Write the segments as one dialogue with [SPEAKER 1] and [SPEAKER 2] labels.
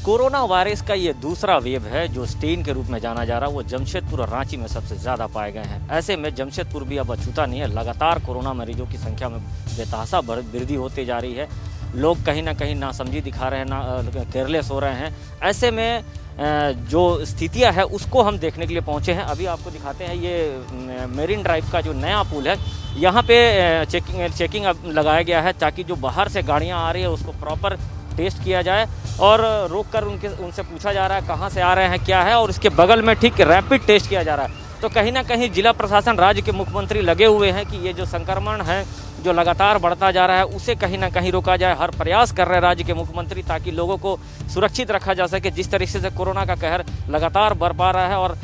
[SPEAKER 1] Corona virus का ये दूसरा वेव है जो स्टेन के रूप में जाना जा रहा है। वो जमशेदपुर और रांची में सबसे ज़्यादा पाए गए हैं। ऐसे में जमशेदपुर भी अब अछूता नहीं है। लगातार कोरोना मरीजों की संख्या में बेतहाशा वृद्धि होती जा रही है। लोग कहीं ना कहीं नासमझी दिखा रहे हैं, ना केयरलेस हो रहे हैं। ऐसे में जो स्थितियां है उसको हम देखने के लिए पहुंचे हैं। अभी आपको दिखाते हैं ये मेरीन ड्राइव का जो नया पुल है, यहाँ पे चेकिंग अब लगाया गया है ताकि जो बाहर से गाड़ियाँ आ रही है उसको प्रॉपर टेस्ट किया जाए और रोक कर उनसे पूछा जा रहा है कहाँ से आ रहे हैं, क्या है, और इसके बगल में ठीक रैपिड टेस्ट किया जा रहा है। तो कहीं ना कहीं जिला प्रशासन, राज्य के मुख्यमंत्री लगे हुए हैं कि ये जो संक्रमण है जो लगातार बढ़ता जा रहा है उसे कहीं ना कहीं रोका जाए। हर प्रयास कर रहे हैं राज्य के मुख्यमंत्री ताकि लोगों को सुरक्षित रखा जा सके। जिस तरीके से कोरोना का कहर लगातार बढ़ पा रहा है और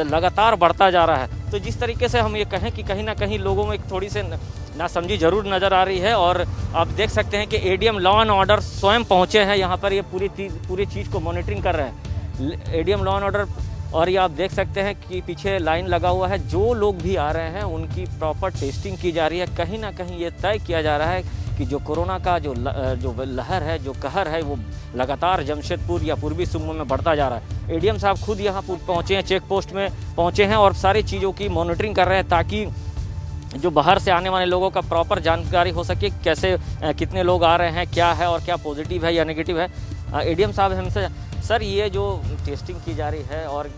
[SPEAKER 1] लगातार बढ़ता जा रहा है, तो जिस तरीके से हम ये कहें कि कहीं ना कहीं लोगों में एक थोड़ी से नासमझी जरूर नज़र आ रही है। और आप देख सकते हैं कि एडीएम लॉ एंड ऑर्डर स्वयं पहुंचे हैं यहाँ पर। ये पूरी चीज़ को मॉनिटरिंग कर रहे हैं एडीएम लॉ एंड ऑर्डर। और ये आप देख सकते हैं कि पीछे लाइन लगा हुआ है। जो लोग भी आ रहे हैं उनकी प्रॉपर टेस्टिंग की जा रही है। कहीं ना कहीं ये तय किया जा रहा है कि जो कोरोना का जो लहर है, जो कहर है, वो लगातार जमशेदपुर या पूर्वी सिंहभूम में बढ़ता जा रहा है। एडीएम साहब खुद यहाँ पहुँचे हैं, चेक पोस्ट में पहुँचे हैं और सारी चीज़ों की मॉनिटरिंग कर रहे हैं ताकि जो बाहर से आने वाले लोगों का प्रॉपर जानकारी हो सके, कैसे कितने लोग आ रहे हैं, क्या है और क्या पॉजिटिव है या नेगेटिव है। एडीएम साहब हमसे, सर ये जो टेस्टिंग की जा रही है और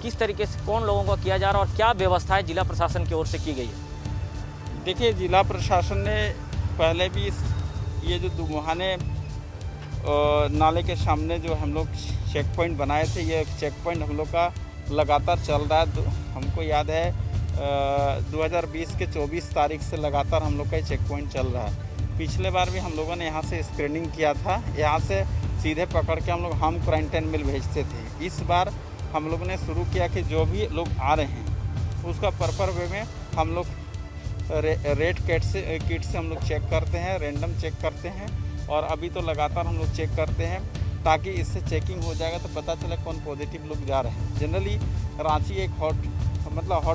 [SPEAKER 1] किस तरीके से कौन लोगों को किया जा रहा है और क्या व्यवस्थाएं जिला प्रशासन की ओर से की गई है?
[SPEAKER 2] देखिए, जिला प्रशासन ने पहले भी ये जो दुमुहाने नाले के सामने जो हम लोग चेक पॉइंट बनाए थे, ये चेक पॉइंट हम लोग का लगातार चल रहा है। हमको याद है 2020 के 24 तारीख से लगातार हम लोग का चेक पॉइंट चल रहा है। पिछले बार भी हम लोगों ने यहाँ से स्क्रीनिंग किया था, यहाँ से सीधे पकड़ के हम लोग होम क्वारंटाइन में भेजते थे। इस बार हम लोग ने शुरू किया कि जो भी लोग आ रहे हैं उसका प्रॉपर वे में हम लोग रेड किट से हम लोग चेक करते हैं, रैंडम चेक करते हैं। और अभी तो लगातार हम लोग चेक करते हैं ताकि इससे चेकिंग हो जाएगा तो पता चले कौन पॉजिटिव लोग जा रहे हैं। जनरली रांची एक हॉट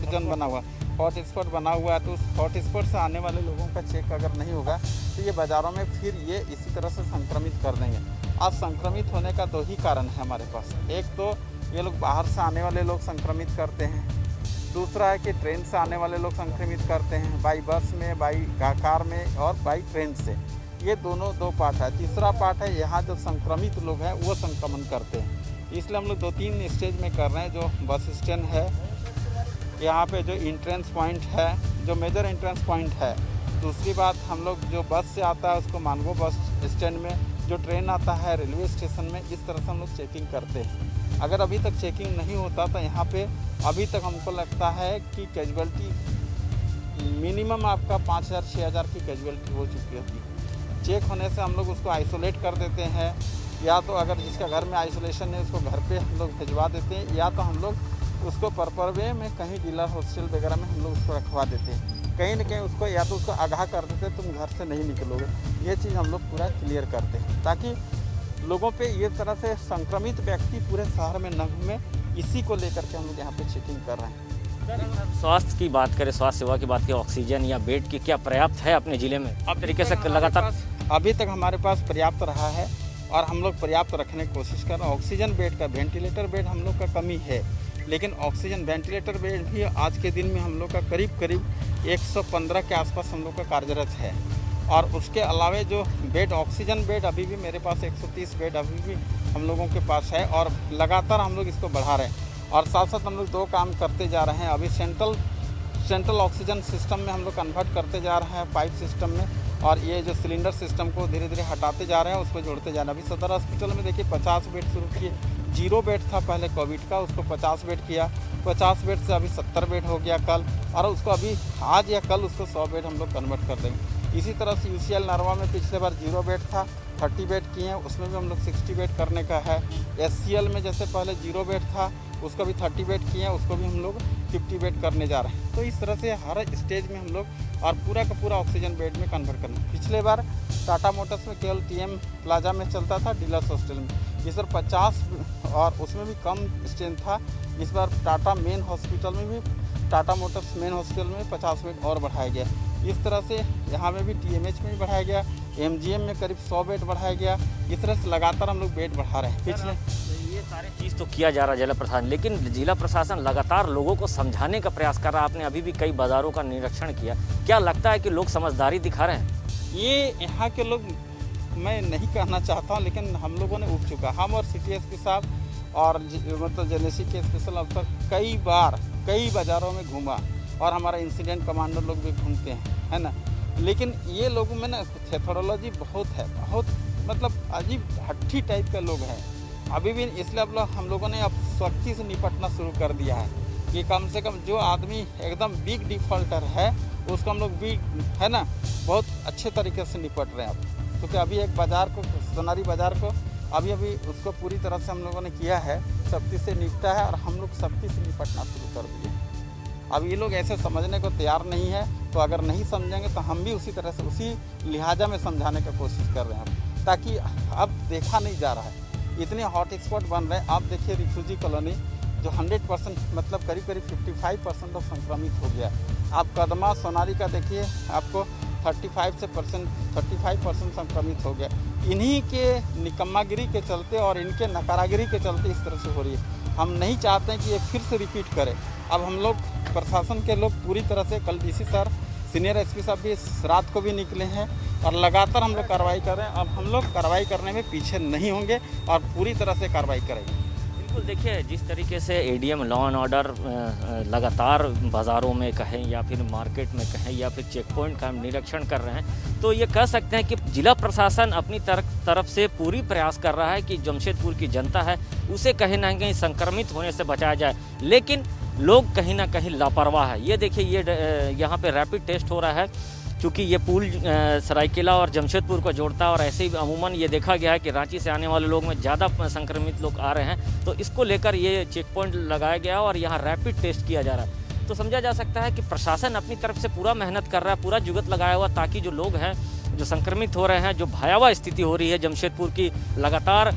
[SPEAKER 2] जोन बना हुआ, हॉट स्पॉट बना हुआ है, तो उस हॉट स्पॉट से आने वाले लोगों का चेक अगर नहीं होगा तो ये बाज़ारों में फिर ये इसी तरह से संक्रमित कर देंगे। आज संक्रमित होने का दो ही कारण है हमारे पास। एक तो ये लोग बाहर से आने वाले लोग संक्रमित करते हैं, दूसरा है कि ट्रेन से आने वाले लोग संक्रमित करते हैं, बाई बस में, बाई कार में और बाई ट्रेन से। ये दो पार्ट है। तीसरा पार्ट है यहाँ जो संक्रमित लोग हैं वो संक्रमण करते हैं। इसलिए हम लोग 2-3 स्टेज में कर रहे हैं। जो बस स्टैंड है, यहाँ पे जो एंट्रेंस पॉइंट है, जो मेजर एंट्रेंस पॉइंट है। दूसरी बात, हम लोग जो बस से आता है उसको मानगो बस स्टैंड में, जो ट्रेन आता है रेलवे स्टेशन में, इस तरह से हम लोग चेकिंग करते हैं। अगर अभी तक चेकिंग नहीं होता तो यहाँ पे अभी तक हमको लगता है कि कैजुअलिटी मिनिमम आपका 5,000-6,000 की कैजुअलिटी हो चुकी होगी। चेक होने से हम लोग उसको आइसोलेट कर देते हैं, या तो अगर जिसका घर में आइसोलेशन है उसको घर पे हम लोग भिजवा देते हैं, या तो हम लोग उसको पर्पल वे में कहीं डीलर हॉस्टल वगैरह में हम लोग उसको रखवा देते हैं। कहीं ना कहीं उसको या तो उसको आगाह कर देते हैं तुम घर से नहीं निकलोगे। ये चीज़ हम लोग पूरा क्लियर करते हैं ताकि लोगों पे ये तरह से संक्रमित व्यक्ति पूरे शहर में न घूमे। इसी को लेकर के हम लोग यहाँ पे चेकिंग कर रहे हैं।
[SPEAKER 1] स्वास्थ्य की बात करें, स्वास्थ्य सेवा की बात करें, ऑक्सीजन या बेड की क्या पर्याप्त है अपने ज़िले में? अब तरीके से लगातार
[SPEAKER 2] अभी तक हमारे पास पर्याप्त रहा है और हम लोग पर्याप्त रखने की कोशिश कर रहे हैं। ऑक्सीजन बेड का, वेंटिलेटर बेड हम लोग का कमी है, लेकिन ऑक्सीजन वेंटिलेटर बेड भी आज के दिन में हम लोग का करीब 115 के आसपास हम लोग का कार्यरत है। और उसके अलावा जो बेड, ऑक्सीजन बेड अभी भी मेरे पास 130 बेड अभी भी हम लोगों के पास है और लगातार हम लोग इसको बढ़ा रहे हैं। और साथ साथ हम लोग 2 काम करते जा रहे हैं। अभी सेंट्रल ऑक्सीजन सिस्टम में हम लोग कन्वर्ट करते जा रहे हैं, पाइप सिस्टम में, और ये जो सिलेंडर सिस्टम को धीरे धीरे हटाते जा रहे हैं, उसको जोड़ते जा रहे हैं। अभी सदर हॉस्पिटल में देखिए 50 बेड शुरू किए। 0 बेड था पहले कोविड का, उसको 50 बेड किया। 50 बेड से अभी 70 बेड हो गया कल, और उसको अभी आज या कल उसको 100 बेड हम लोग कन्वर्ट कर देंगे। इसी तरह से यूसीएल नरवा में पिछले बार 0 बेड था, 30 बेड किए हैं, उसमें भी हम लोग 60 बेड करने का है। एससीएल में जैसे पहले 0 बेड था, उसको भी 30 बेड किए हैं, उसको भी हम लोग 50 बेड करने जा रहे हैं। तो इस तरह से हर स्टेज में हम लोग और पूरा का पूरा ऑक्सीजन बेड में कन्वर्ट करना। पिछले बार टाटा मोटर्स में केवल टीएम प्लाजा में चलता था, डीलर्स हॉस्टल में। इस बार 50 और उसमें भी कम स्ट्रेंथ था। इस बार टाटा मेन हॉस्पिटल में भी, टाटा मोटर्स मेन हॉस्पिटल में 50 बेड और बढ़ाया गया। इस तरह से यहाँ में भी टीएमएच में भी बढ़ाया गया, एमजीएम में करीब 100 बेड बढ़ाया गया। इस तरह से लगातार हम लोग बेड बढ़ा रहे हैं पिछले।
[SPEAKER 1] ये सारी चीज़ तो किया जा रहा है जिला प्रशासन, लेकिन जिला प्रशासन लगातार लोगों को समझाने का प्रयास कर रहा है। आपने अभी भी कई बाज़ारों का निरीक्षण किया, क्या लगता है कि लोग समझदारी दिखा रहे हैं?
[SPEAKER 2] ये यहाँ के लोग, मैं नहीं कहना चाहता हूँ, लेकिन हम लोगों ने उठ चुका, हम और सिटी एसपी साहब और मतलब जेनेसी के स्पेशल अफसर कई बार कई बाज़ारों में घूमा, और हमारा इंसिडेंट कमांडर लोग भी घूमते हैं, है ना। लेकिन ये लोगों में ना थेथोरोलॉजी बहुत है, बहुत मतलब अजीब हट्ठी टाइप के लोग हैं अभी भी। इसलिए अब हम लोगों ने अब सख्ती से निपटना शुरू कर दिया है कि कम से कम जो आदमी एकदम बिग डिफॉल्टर है उसको हम लोग भी, है ना, बहुत अच्छे तरीके से निपट रहे हैं अब। क्योंकि अभी एक बाज़ार को, सोनारी बाज़ार को अभी उसको पूरी तरह से हम लोगों ने किया है, सख्ती से निपटा है, और हम लोग सख्ती से निपटना शुरू कर दिए। अब ये लोग ऐसे समझने को तैयार नहीं है, तो अगर नहीं समझेंगे तो हम भी उसी तरह से उसी लिहाजा में समझाने की कोशिश कर रहे हैं, ताकि अब देखा नहीं जा रहा है, इतने हॉट स्पॉट बन रहे हैं। आप देखिए रिफ्यूजी कॉलोनी जो 100% मतलब करीब 55% लोग संक्रमित हो गया। आप कदमा सोनारी का देखिए, आपको 35% संक्रमित हो गया। इन्हीं के निकम्मागिरी के चलते और इनके नकारागिरी के चलते इस तरह से हो रही है। हम नहीं चाहते हैं कि ये फिर से रिपीट करे। अब हम लोग प्रशासन के लोग पूरी तरह से, कल डीसी सर, सीनियर एसपी साहब भी रात को भी निकले हैं और लगातार हम लोग कार्रवाई कर रहे हैं। अब हम लोग कार्रवाई करने में पीछे नहीं होंगे और पूरी तरह से कार्रवाई करेंगे।
[SPEAKER 1] बिल्कुल, देखिए जिस तरीके से एडीएम लॉ एंड ऑर्डर लगातार बाज़ारों में कहें या फिर मार्केट में कहें या फिर चेक पॉइंट का निरीक्षण कर रहे हैं, तो ये कह सकते हैं कि जिला प्रशासन अपनी तरफ से पूरी प्रयास कर रहा है कि जमशेदपुर की जनता है उसे कहीं ना कहीं संक्रमित होने से बचाया जाए, लेकिन लोग कहीं ना कहीं लापरवाह है। ये देखिए, ये यहाँ पे रैपिड टेस्ट हो रहा है, क्योंकि ये पुल सरायकेला और जमशेदपुर को जोड़ता है, और ऐसे ही अमूमन ये देखा गया है कि रांची से आने वाले लोग में ज़्यादा संक्रमित लोग आ रहे हैं, तो इसको लेकर ये चेक पॉइंट लगाया गया और यहाँ रैपिड टेस्ट किया जा रहा है। तो समझा जा सकता है कि प्रशासन अपनी तरफ से पूरा मेहनत कर रहा है, पूरा जुगत लगाया हुआ, ताकि जो लोग हैं जो संक्रमित हो रहे हैं, जो भयावह स्थिति हो रही है जमशेदपुर की, लगातार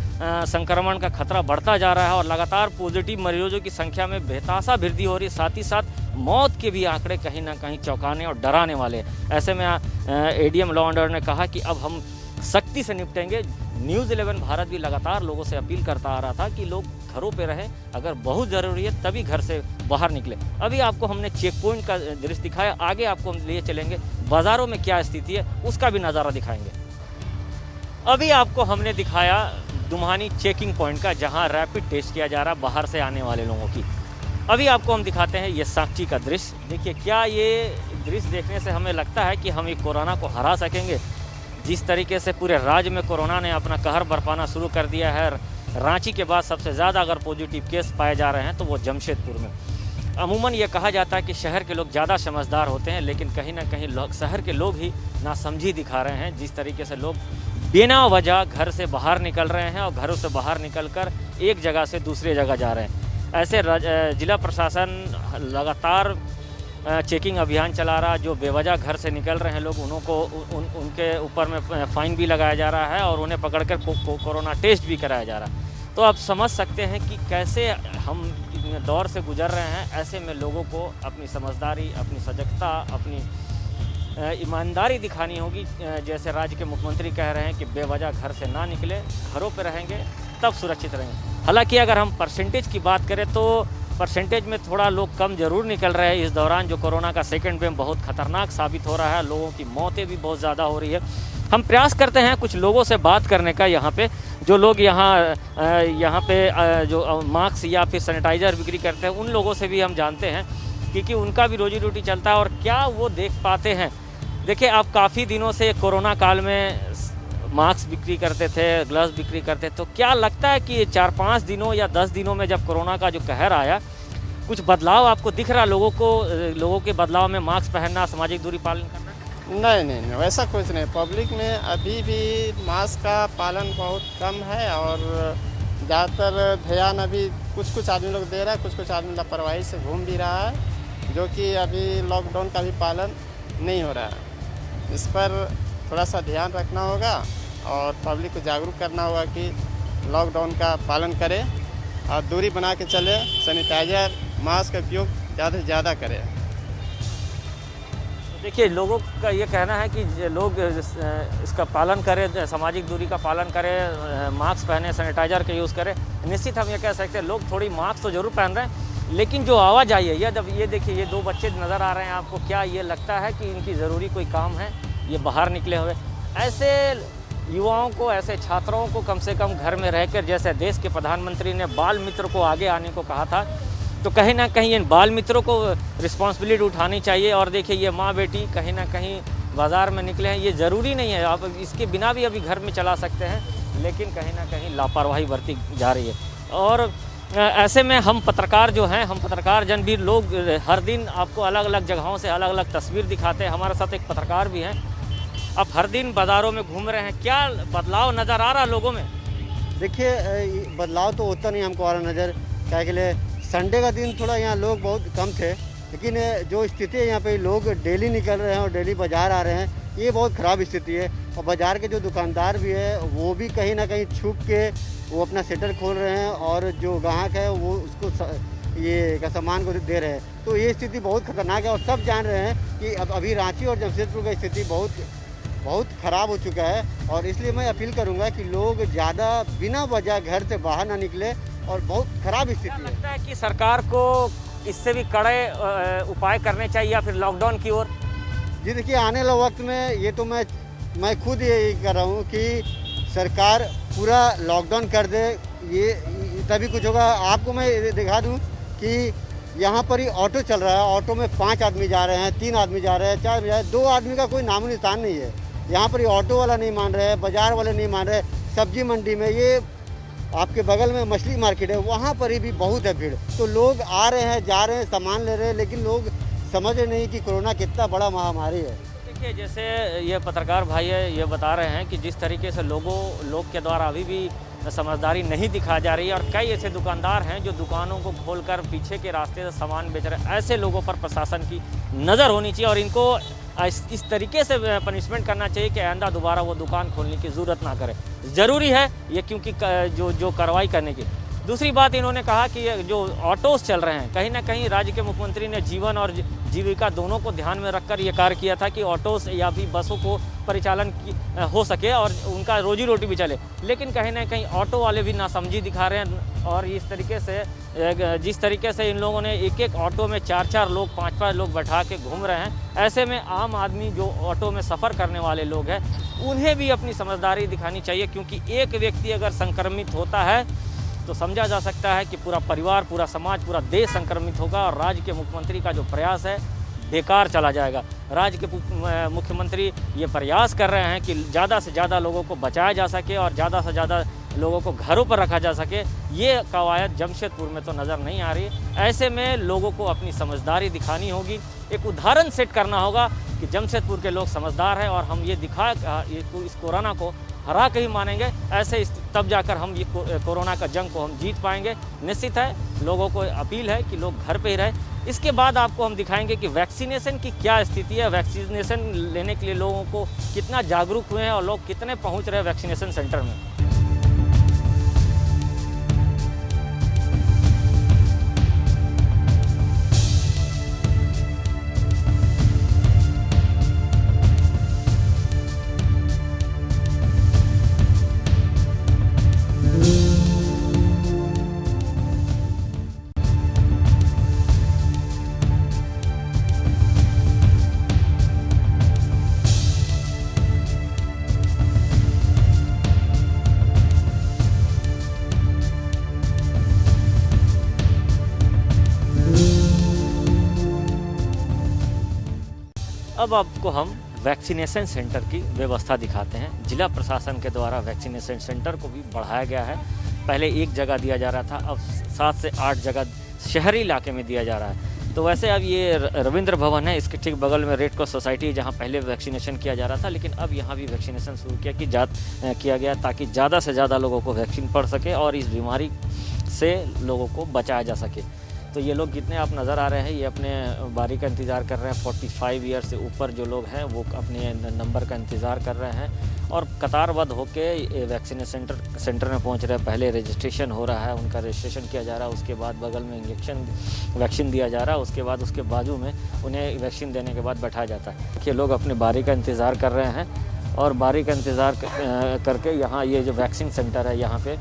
[SPEAKER 1] संक्रमण का खतरा बढ़ता जा रहा है और लगातार पॉजिटिव मरीजों की संख्या में बेतहाशा वृद्धि हो रही है, साथ ही साथ मौत के भी आंकड़े कहीं ना कहीं चौंकाने और डराने वाले हैं। ऐसे में एडीएम लॉ एंड ऑर्डर ने कहा कि अब हम सख्ती से निपटेंगे। न्यूज़ 11 भारत भी लगातार लोगों से अपील करता आ रहा था कि लोग घरों पे रहें, अगर बहुत ज़रूरी है तभी घर से बाहर निकले। अभी आपको हमने चेक पॉइंट का दृश्य दिखाया, आगे आपको हम लिए चलेंगे, बाज़ारों में क्या स्थिति है उसका भी नज़ारा दिखाएंगे। अभी आपको हमने दिखाया दुम्हानी चेकिंग पॉइंट का, जहाँ रैपिड टेस्ट किया जा रहा है बाहर से आने वाले लोगों की। अभी आपको हम दिखाते हैं ये साक्षी का दृश्य। देखिए, क्या ये दृश्य देखने से हमें लगता है कि हम ये कोरोना को हरा सकेंगे? जिस तरीके से पूरे राज्य में कोरोना ने अपना कहर बरपाना शुरू कर दिया है, रांची के बाद सबसे ज़्यादा अगर पॉजिटिव केस पाए जा रहे हैं तो वो जमशेदपुर में। अमूमन ये कहा जाता है कि शहर के लोग ज़्यादा समझदार होते हैं, लेकिन कहीं ना कहीं शहर के लोग ही नासमझी दिखा रहे हैं। जिस तरीके से लोग बिना वजह घर से बाहर निकल रहे हैं और घरों से बाहर निकलकर एक जगह से दूसरी जगह जा रहे हैं, ऐसे जिला प्रशासन लगातार चेकिंग अभियान चला रहा। जो बेवजह घर से निकल रहे हैं लोग, उनके ऊपर में फ़ाइन भी लगाया जा रहा है और उन्हें पकड़कर कोरोना टेस्ट भी कराया जा रहा है। तो आप समझ सकते हैं कि कैसे हम दौर से गुजर रहे हैं। ऐसे में लोगों को अपनी समझदारी, अपनी सजगता, अपनी ईमानदारी दिखानी होगी। जैसे राज्य के मुख्यमंत्री कह रहे हैं कि बेवजह घर से ना निकले, घरों पर रहेंगे तब सुरक्षित रहेंगे। हालांकि अगर हम परसेंटेज की बात करें तो परसेंटेज में थोड़ा लोग कम ज़रूर निकल रहे हैं इस दौरान। जो कोरोना का सेकंड वेव बहुत ख़तरनाक साबित हो रहा है, लोगों की मौतें भी बहुत ज़्यादा हो रही है। हम प्रयास करते हैं कुछ लोगों से बात करने का, यहाँ पे जो लोग यहाँ पे जो मास्क या फिर सैनिटाइज़र बिक्री करते हैं, उन लोगों से भी हम जानते हैं, क्योंकि उनका भी रोजी रोटी चलता है और क्या वो देख पाते हैं। देखिए, आप काफ़ी दिनों से कोरोना काल में मास्क बिक्री करते थे, ग्लव्स बिक्री करते, तो क्या लगता है कि 4-5 दिनों या 10 दिनों में जब कोरोना का जो कहर आया, कुछ बदलाव आपको दिख रहा? लोगों के बदलाव में मास्क पहनना, सामाजिक दूरी पालन करना?
[SPEAKER 3] नहीं, वैसा कुछ नहीं। पब्लिक में अभी भी मास्क का पालन बहुत कम है और ज़्यादातर ध्यान अभी कुछ आदमी लोग दे रहा है, कुछ आदमी लापरवाही से घूम भी रहा है, जो कि अभी लॉकडाउन का भी पालन नहीं हो रहा है। इस पर थोड़ा सा ध्यान रखना होगा और पब्लिक को जागरूक करना होगा कि लॉकडाउन का पालन करें और दूरी बना के चले, सैनिटाइज़र, मास्क का उपयोग ज़्यादा से ज़्यादा करें।
[SPEAKER 1] देखिए, लोगों का ये कहना है कि लोग इसका पालन करें, सामाजिक दूरी का पालन करें, मास्क पहने, सैनिटाइज़र का यूज़ करें। निश्चित हम ये कह सकते हैं, लोग थोड़ी मास्क तो ज़रूर पहन रहे हैं, लेकिन जो आवाजाही है, जब ये देखिए, ये 2 बच्चे नज़र आ रहे हैं आपको, क्या ये लगता है कि इनकी ज़रूरी कोई काम है, ये बाहर निकले हुए? ऐसे युवाओं को, ऐसे छात्रों को कम से कम घर में रहकर, जैसे देश के प्रधानमंत्री ने बाल मित्र को आगे आने को कहा था, तो कहीं ना कहीं इन बाल मित्रों को रिस्पॉन्सिबिलिटी उठानी चाहिए। और देखिए, ये माँ बेटी कहीं ना कहीं बाज़ार में निकले हैं, ये ज़रूरी नहीं है, आप इसके बिना भी अभी घर में चला सकते हैं, लेकिन कहीं ना कहीं लापरवाही बरती जा रही है। और ऐसे में हम पत्रकार जो हैं, हम पत्रकार जन भी लोग हर दिन आपको अलग अलग जगहों से अलग अलग तस्वीर दिखाते हैं। हमारे साथ एक पत्रकार भी हैं, आप हर दिन बाज़ारों में घूम रहे हैं, क्या बदलाव नज़र आ रहा है लोगों में?
[SPEAKER 4] देखिए, बदलाव तो होता नहीं हमको आ रहा नज़र, क्या के लिए संडे का दिन थोड़ा यहाँ लोग बहुत कम थे, लेकिन जो स्थिति है यहाँ पे, लोग डेली निकल रहे हैं और डेली बाज़ार आ रहे हैं, ये बहुत ख़राब स्थिति है। और बाज़ार के जो दुकानदार भी है, वो भी कहीं ना कहीं छुप के वो अपना सेटर खोल रहे हैं, और जो ग्राहक है वो उसको ये का सामान को दे रहे हैं। तो ये स्थिति बहुत खतरनाक है, और सब जान रहे हैं कि अब अभी रांची और जमशेदपुर का स्थिति बहुत ख़राब हो चुका है। और इसलिए मैं अपील करूंगा कि लोग ज़्यादा बिना वजह घर से बाहर ना निकले, और बहुत ख़राब स्थिति है।
[SPEAKER 1] लगता है कि सरकार को इससे भी कड़े उपाय करने चाहिए, या फिर लॉकडाउन की ओर?
[SPEAKER 4] जी देखिए, आने वाले वक्त में ये तो मैं खुद यही कर रहा हूँ कि सरकार पूरा लॉकडाउन कर दे, ये तभी कुछ होगा। आपको मैं दिखा दूँ कि यहाँ पर ही ऑटो चल रहा है, ऑटो में 5 आदमी जा रहे हैं, 3 आदमी जा रहे हैं, 4 आदमी जा रहे हैं, 2 आदमी का कोई नामो निशान नहीं है। यहाँ पर ही ऑटो वाला नहीं मान रहे हैं, बाज़ार वाले नहीं मान रहे। सब्जी मंडी में, ये आपके बगल में मछली मार्केट है, वहाँ पर ही भी बहुत है भीड़। तो लोग आ रहे हैं, जा रहे हैं, सामान ले रहे हैं, लेकिन लोग समझ रहे नहीं कि कोरोना कितना बड़ा महामारी है।
[SPEAKER 1] देखिए, जैसे ये पत्रकार भाई है, ये बता रहे हैं कि जिस तरीके से लोग के द्वारा अभी भी समझदारी नहीं दिखा जा रही है, और कई ऐसे दुकानदार हैं जो दुकानों को खोलकर पीछे के रास्ते से सामान बेच रहे हैं। ऐसे लोगों पर प्रशासन की नज़र होनी चाहिए, और इनको इस तरीके से पनिशमेंट करना चाहिए कि आइंदा दोबारा वो दुकान खोलने की ज़रूरत ना करे। ज़रूरी है ये, क्योंकि जो कार्रवाई करने की। दूसरी बात, इन्होंने कहा कि ये जो ऑटोज़ चल रहे हैं, कहीं ना कहीं राज्य के मुख्यमंत्री ने जीवन और जीविका दोनों को ध्यान में रखकर ये कार्य किया था कि ऑटोज़ या भी बसों को परिचालन हो सके और उनका रोजी रोटी भी चले। लेकिन कहीं ना कहीं ऑटो वाले भी नासमझी दिखा रहे हैं, और इस तरीके से जिस तरीके से इन लोगों ने एक ऑटो में 4-4 लोग, 5-5 लोग बैठा के घूम रहे हैं। ऐसे में आम आदमी जो ऑटो में सफ़र करने वाले लोग हैं, उन्हें भी अपनी समझदारी दिखानी चाहिए, क्योंकि एक व्यक्ति अगर संक्रमित होता है तो समझा जा सकता है कि पूरा परिवार, पूरा समाज, पूरा देश संक्रमित होगा, और राज्य के मुख्यमंत्री का जो प्रयास है बेकार चला जाएगा। राज्य के मुख्यमंत्री ये प्रयास कर रहे हैं कि ज़्यादा से ज़्यादा लोगों को बचाया जा सके और ज़्यादा से ज़्यादा लोगों को घरों पर रखा जा सके। ये कवायद जमशेदपुर में तो नज़र नहीं आ रही। ऐसे में लोगों को अपनी समझदारी दिखानी होगी, एक उदाहरण सेट करना होगा कि जमशेदपुर के लोग समझदार हैं, और हम ये इस कोरोना को हरा के ही मानेंगे। ऐसे तब जाकर हम ये कोरोना का जंग को हम जीत पाएंगे। निश्चित है, लोगों को अपील है कि लोग घर पे ही रहें। इसके बाद आपको हम दिखाएंगे कि वैक्सीनेशन की क्या स्थिति है, वैक्सीनेशन लेने के लिए लोगों को कितना जागरूक हुए हैं और लोग कितने पहुंच रहे हैं वैक्सीनेशन सेंटर में। अब आपको हम वैक्सीनेशन सेंटर की व्यवस्था दिखाते हैं। जिला प्रशासन के द्वारा वैक्सीनेशन सेंटर को भी बढ़ाया गया है। पहले एक जगह दिया जा रहा था, अब 7 से 8 जगह शहरी इलाके में दिया जा रहा है। तो वैसे अब ये रविंद्र भवन है, इसके ठीक बगल में रेड क्रॉस सोसाइटी है, जहाँ पहले वैक्सीनेशन किया जा रहा था, लेकिन अब यहाँ भी वैक्सीनेशन शुरू किया गया ताकि ज़्यादा से ज़्यादा लोगों को वैक्सीन पड़ सके और इस बीमारी से लोगों को बचाया जा सके। तो ये लोग जितने आप नज़र आ रहे हैं, ये अपने बारी का इंतज़ार कर रहे हैं। 45 ईयर से ऊपर जो लोग हैं वो अपने नंबर का इंतज़ार कर रहे हैं। और कतारबद्ध होके वैक्सीनेशन सेंटर में पहुंच रहे हैं। पहले रजिस्ट्रेशन हो रहा है, उनका रजिस्ट्रेशन किया जा रहा है, उसके बाद बगल में वैक्सीन दिया जा रहा है, उसके बाद उसके बाजू में उन्हें वैक्सीन देने के बाद बैठाया जाता है। देखिए लोग अपने बारी का इंतज़ार कर रहे हैं और बारी का इंतज़ार करके यहाँ ये जो वैक्सीन सेंटर है यहाँ पे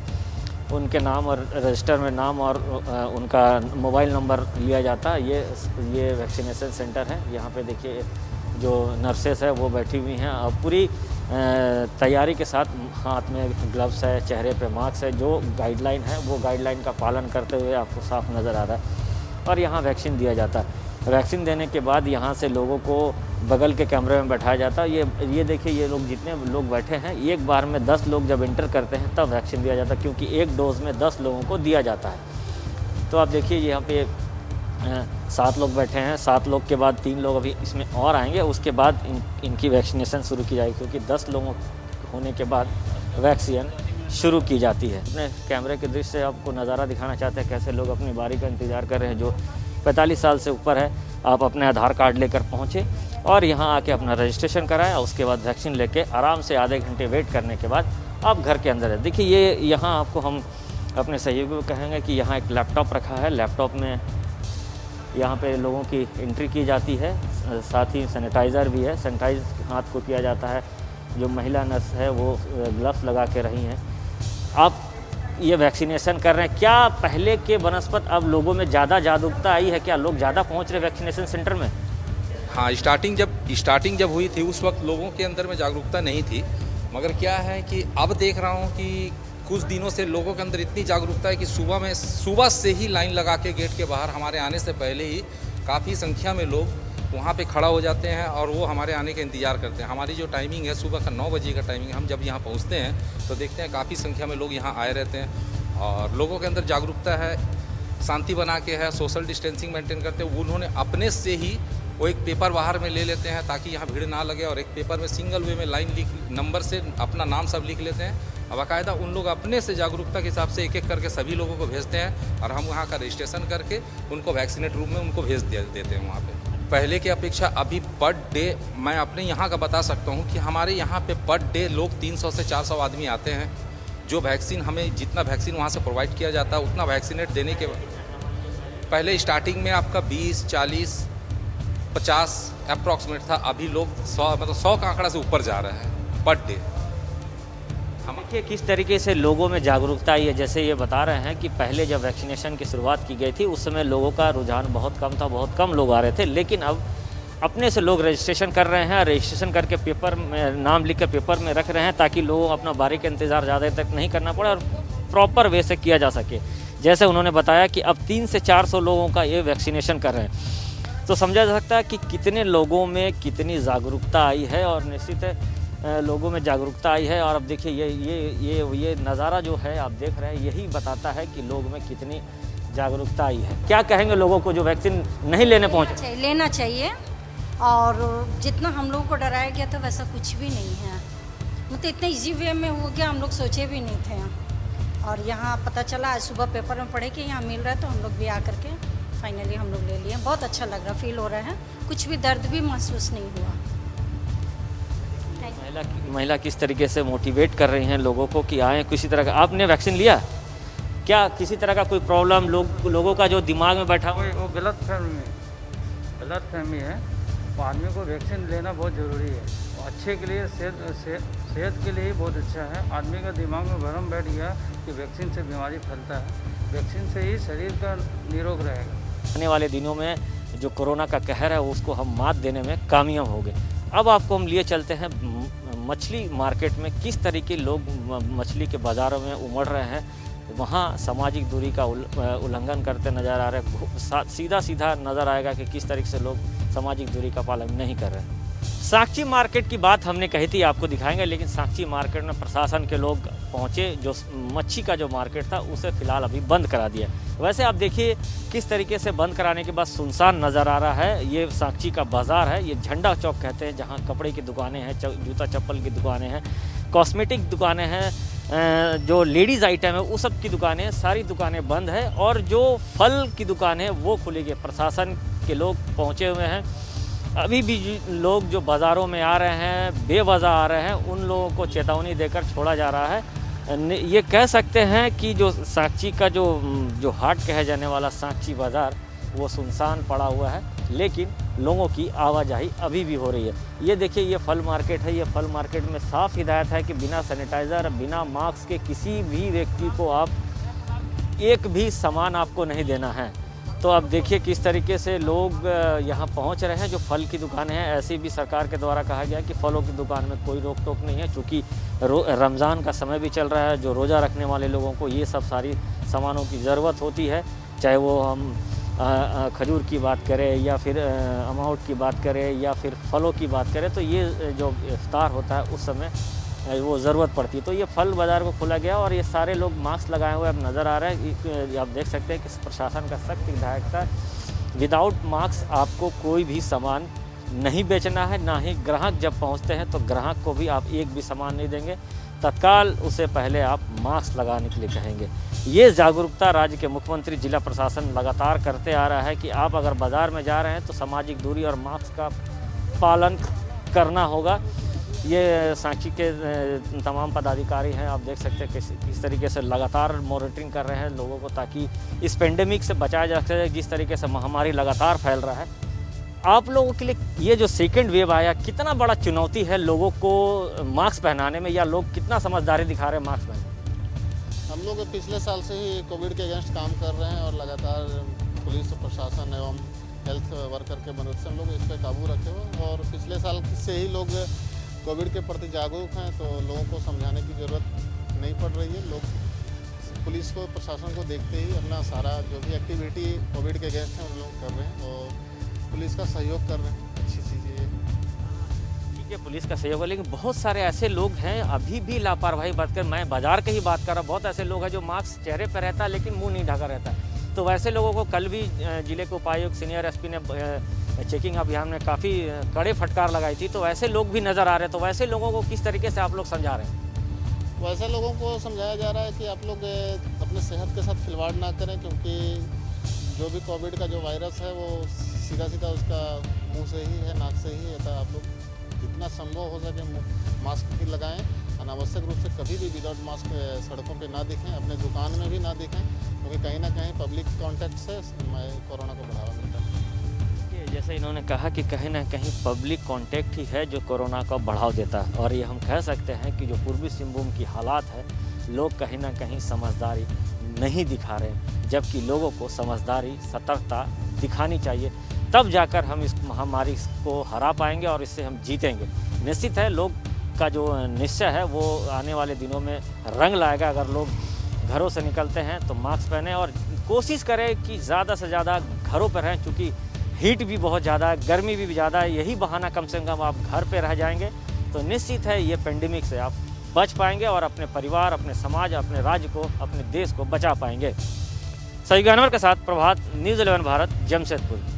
[SPEAKER 1] उनके नाम और रजिस्टर में नाम और उनका मोबाइल नंबर लिया जाता है। ये वैक्सीनेशन सेंटर है। यहाँ पे देखिए जो नर्सेस है वो बैठी हुई हैं और पूरी तैयारी के साथ हाथ में ग्लव्स है, चेहरे पे मास्क है। जो गाइडलाइन है वो गाइडलाइन का पालन करते हुए आपको साफ नज़र आ रहा है और यहाँ वैक्सीन दिया जाता है। वैक्सीन देने के बाद यहाँ से लोगों को बगल के कमरे में बैठाया जाता है। ये देखिए ये लोग जितने लोग बैठे हैं एक बार में 10 लोग जब इंटर करते हैं तब वैक्सीन दिया जाता है, क्योंकि एक डोज में 10 लोगों को दिया जाता है। तो आप देखिए यहाँ पे 7 लोग बैठे हैं। 7 लोग के बाद 3 लोग अभी इसमें और आएंगे, उसके बाद इनकी वैक्सीनेशन शुरू की जाएगी, क्योंकि 10 लोगों होने के बाद वैक्सीन शुरू की जाती है। अपने कैमरे के दृश्य से आपको नज़ारा दिखाना चाहते हैं कैसे लोग अपनी बारी का इंतज़ार कर रहे हैं। जो 45 साल से ऊपर है आप अपने आधार कार्ड लेकर पहुँचे और यहाँ आके अपना रजिस्ट्रेशन कराएं और उसके बाद वैक्सीन लेके आराम से आधे घंटे वेट करने के बाद आप घर के अंदर है। देखिए ये यहाँ आपको हम अपने सहयोगियों को कहेंगे कि यहाँ एक लैपटॉप रखा है। लैपटॉप में यहाँ पे लोगों की एंट्री की जाती है, साथ ही सैनिटाइज़र भी है। सैनिटाइज हाथ को किया जाता है। जो महिला नर्स है वो ग्लव्स लगा के रही हैं। आप ये वैक्सीनेशन कर रहे हैं, क्या पहले के बनस्पत अब लोगों में ज़्यादा जागरूकता आई है? क्या लोग ज़्यादा पहुँच रहे वैक्सीनेशन सेंटर में?
[SPEAKER 5] हाँ, स्टार्टिंग जब हुई थी उस वक्त लोगों के अंदर में जागरूकता नहीं थी, मगर क्या है कि अब देख रहा हूँ कि कुछ दिनों से लोगों के अंदर इतनी जागरूकता है कि सुबह से ही लाइन लगा के गेट के बाहर हमारे आने से पहले ही काफ़ी संख्या में लोग वहाँ पे खड़ा हो जाते हैं और वो हमारे आने का इंतज़ार करते हैं। हमारी जो टाइमिंग है सुबह का 9 बजे का टाइमिंग है। हम जब यहाँ पहुँचते हैं तो देखते हैं काफ़ी संख्या में लोग यहाँ आए रहते हैं और लोगों के अंदर जागरूकता है, शांति बना के है, सोशल डिस्टेंसिंग मेंटेन करते हैं। उन्होंने अपने से ही वो एक पेपर बाहर में ले लेते हैं ताकि यहाँ भीड़ ना लगे और एक पेपर में सिंगल वे में लाइन लिख नंबर से अपना नाम सब लिख लेते हैं। अब बाकायदा उन लोग अपने से जागरूकता के हिसाब से एक एक करके सभी लोगों को भेजते हैं और हम वहाँ का रजिस्ट्रेशन करके उनको वैक्सीनेट रूम में उनको भेज देते हैं। वहाँ पे पहले की अपेक्षा अभी पर डे मैं अपने यहाँ का बता सकता हूँ कि हमारे यहाँ पे पर डे लोग 300 से 400 आदमी आते हैं। जो वैक्सीन हमें जितना वैक्सीन वहाँ से प्रोवाइड किया जाता है उतना वैक्सीनेट देने के पहले स्टार्टिंग में आपका 20, 40, 50 अप्रॉक्सीमेट था। अभी लोग 100 का आंकड़ा से ऊपर जा रहे हैं पर डे।
[SPEAKER 1] देखिए किस तरीके से लोगों में जागरूकता आई है। जैसे ये बता रहे हैं कि पहले जब वैक्सीनेशन की शुरुआत की गई थी उस समय लोगों का रुझान बहुत कम था, बहुत कम लोग आ रहे थे, लेकिन अब अपने से लोग रजिस्ट्रेशन कर रहे हैं। रजिस्ट्रेशन करके पेपर में नाम लिख कर पेपर में रख रहे हैं ताकि लोगों अपना बारी का इंतज़ार ज़्यादा तक नहीं करना पड़े और प्रॉपर वे से किया जा सके। जैसे उन्होंने बताया कि अब 300 से 400 लोगों का ये वैक्सीनेशन कर रहे हैं, तो समझा जा सकता है कि कितने लोगों में कितनी जागरूकता आई है और निश्चित है लोगों में जागरूकता आई है। और अब देखिए ये नज़ारा जो है आप देख रहे हैं यही बताता है कि लोगों में कितनी जागरूकता आई है। क्या कहेंगे लोगों को जो वैक्सीन नहीं लेने पहुँचे?
[SPEAKER 6] लेना चाहिए और जितना हम लोगों को डराया गया था वैसा कुछ भी नहीं है। मतलब इतना इजी वे में हो गया, हम लोग सोचे भी नहीं थे और यहाँ पता चला आज सुबह पेपर में पढ़े कि यहाँ मिल रहा है तो हम लोग भी आकर के फाइनली हम लोग ले लिए। बहुत अच्छा लग रहा, फील हो रहा है, कुछ भी दर्द भी महसूस नहीं हुआ।
[SPEAKER 1] महिला किस तरीके से मोटिवेट कर रही हैं लोगों को कि आएँ। किसी तरह का आपने वैक्सीन लिया क्या? किसी तरह का कोई प्रॉब्लम लोगों का जो दिमाग में बैठा हुआ
[SPEAKER 7] वो गलत फहमी है। तो आदमी को वैक्सीन लेना बहुत ज़रूरी है, अच्छे के लिए सेहत के लिए ही बहुत अच्छा है। आदमी का दिमाग में भ्रम बैठ गया कि वैक्सीन से बीमारी फैलता है, वैक्सीन से ही शरीर का निरोग रहेगा।
[SPEAKER 1] आने वाले दिनों में जो कोरोना का कहर है उसको हम मात देने में कामयाब हो गए। अब आपको हम लिए चलते हैं मछली मार्केट में, किस तरीके लोग मछली के बाज़ारों में उमड़ रहे हैं। वहाँ सामाजिक दूरी का उल्लंघन करते नज़र आ रहे हैं। सीधा नज़र आएगा कि किस तरीके से लोग सामाजिक दूरी का पालन नहीं कर रहे हैं। साक्षी मार्केट की बात हमने कही थी, आपको दिखाएंगे, लेकिन साक्षी मार्केट में प्रशासन के लोग पहुंचे। जो मच्छी का जो मार्केट था उसे फ़िलहाल अभी बंद करा दिया। वैसे आप देखिए किस तरीके से बंद कराने के बाद सुनसान नज़र आ रहा है। ये साक्षी का बाज़ार है, ये झंडा चौक कहते हैं, जहाँ कपड़े की दुकानें हैं, जूता चप्पल की दुकानें हैं, कॉस्मेटिक दुकानें हैं, जो लेडीज़ आइटम है वो सब की दुकानें, सारी दुकानें बंद है और जो फल की दुकान है वो खुली गई। प्रशासन के लोग पहुँचे हुए हैं अभी भी लोग जो बाज़ारों में आ रहे हैं, बेवजह आ रहे हैं, उन लोगों को चेतावनी देकर छोड़ा जा रहा है। ये कह सकते हैं कि जो सांची का जो हाट कहे जाने वाला सांची बाज़ार वो सुनसान पड़ा हुआ है, लेकिन लोगों की आवाजाही अभी भी हो रही है। ये देखिए, ये फल मार्केट है। ये फल मार्केट में साफ हिदायत है कि बिना सैनिटाइज़र, बिना मास्क के किसी भी व्यक्ति को आप एक भी सामान आपको नहीं देना है। तो अब देखिए किस तरीके से लोग यहाँ पहुँच रहे हैं। जो फल की दुकानें हैं, ऐसे भी सरकार के द्वारा कहा गया है कि फलों की दुकान में कोई रोक टोक नहीं है, चूँकि रमज़ान का समय भी चल रहा है। जो रोज़ा रखने वाले लोगों को ये सब सारी सामानों की ज़रूरत होती है, चाहे वो हम खजूर की बात करें या फिर अमाउट की बात करें या फिर फलों की बात करें, तो ये जो इफ्तार होता है उस समय वो ज़रूरत पड़ती है। तो ये फल बाज़ार को खोला गया और ये सारे लोग मास्क लगाए हुए अब नज़र आ रहे हैं। आप देख सकते हैं कि प्रशासन का सख्त हिदायत था, विदाउट मास्क आपको कोई भी सामान नहीं बेचना है, ना ही ग्राहक जब पहुंचते हैं तो ग्राहक को भी आप एक भी सामान नहीं देंगे, तत्काल उसे पहले आप मास्क लगाने के लिए कहेंगे। ये जागरूकता राज्य के मुख्यमंत्री, जिला प्रशासन लगातार करते आ रहा है कि आप अगर बाज़ार में जा रहे हैं तो सामाजिक दूरी और मास्क का पालन करना होगा। ये सांची के तमाम पदाधिकारी हैं, आप देख सकते हैं किस तरीके से लगातार मॉनिटरिंग कर रहे हैं लोगों को, ताकि इस पेंडेमिक से बचाया जा सके। जिस तरीके से महामारी लगातार फैल रहा है, आप लोगों के लिए ये जो सेकेंड वेव आया, कितना बड़ा चुनौती है लोगों को मास्क पहनाने में, या लोग कितना समझदारी दिखा रहे हैं मास्क पहनने?
[SPEAKER 3] हम लोग पिछले साल से ही कोविड के अगेंस्ट काम कर रहे हैं और लगातार पुलिस प्रशासन एवं हेल्थ वर्कर के मदद से हम लोग इस पर काबू रखे हुए, और पिछले साल से ही लोग कोविड के प्रति जागरूक हैं, तो लोगों को समझाने की ज़रूरत नहीं पड़ रही है। लोग पुलिस को, प्रशासन को देखते ही अपना सारा जो भी एक्टिविटी कोविड के अगेंस्ट है उन लोग कर रहे हैं और पुलिस का सहयोग कर रहे हैं। अच्छी चीज़ ये
[SPEAKER 1] ठीक है, पुलिस का सहयोग है, लेकिन बहुत सारे ऐसे लोग हैं अभी भी लापरवाही बात कर। मैं बाज़ार की ही बात कर रहा, बहुत ऐसे लोग हैं जो मास्क चेहरे पर रहता है लेकिन मुंह नहीं ढका रहता है। तो वैसे लोगों को कल भी जिले के उपायुक्त, सीनियर एसपी ने चेकिंग अभियान में काफ़ी कड़े फटकार लगाई थी, तो वैसे लोग भी नज़र आ रहे हैं। तो वैसे लोगों को किस तरीके से आप लोग समझा रहे हैं?
[SPEAKER 3] वैसे लोगों को समझाया जा रहा है कि आप लोग अपने सेहत के साथ खिलवाड़ ना करें, क्योंकि जो भी कोविड का जो वायरस है वो सीधा सीधा उसका मुंह से ही है, नाक से ही है। तो आप लोग जितना संभव हो सके मास्क भी लगाएं, अनावश्यक रूप से कभी भी विदाउट मास्क सड़कों पे ना दिखें, अपने दुकान में भी ना दिखें, क्योंकि कहीं ना कहीं पब्लिक कांटेक्ट से कोरोना को बढ़ावा मिलता है।
[SPEAKER 1] जैसे इन्होंने कहा कि कहीं ना कहीं पब्लिक कांटेक्ट ही है जो कोरोना को बढ़ावा देता है, और ये हम कह सकते हैं कि जो पूर्वी सिंहभूम की हालात है, लोग कहीं ना कहीं समझदारी नहीं दिखा रहे हैं, जबकि लोगों को समझदारी, सतर्कता दिखानी चाहिए। तब जाकर हम इस महामारी को हरा पाएंगे और इससे हम जीतेंगे। निश्चित है, लोग का जो निश्चय है वो आने वाले दिनों में रंग लाएगा। अगर लोग घरों से निकलते हैं तो मास्क पहने और कोशिश करें कि ज़्यादा से ज़्यादा घरों पर रहें, क्योंकि हीट भी बहुत ज़्यादा है, गर्मी भी ज़्यादा है। यही बहाना कम से कम आप घर पे रह जाएंगे तो निश्चित है ये पेंडेमिक से आप बच पाएंगे और अपने परिवार, अपने समाज, अपने राज्य को, अपने देश को बचा पाएंगे। सही अनवर के साथ प्रभात, न्यूज़ 11 भारत, जमशेदपुर।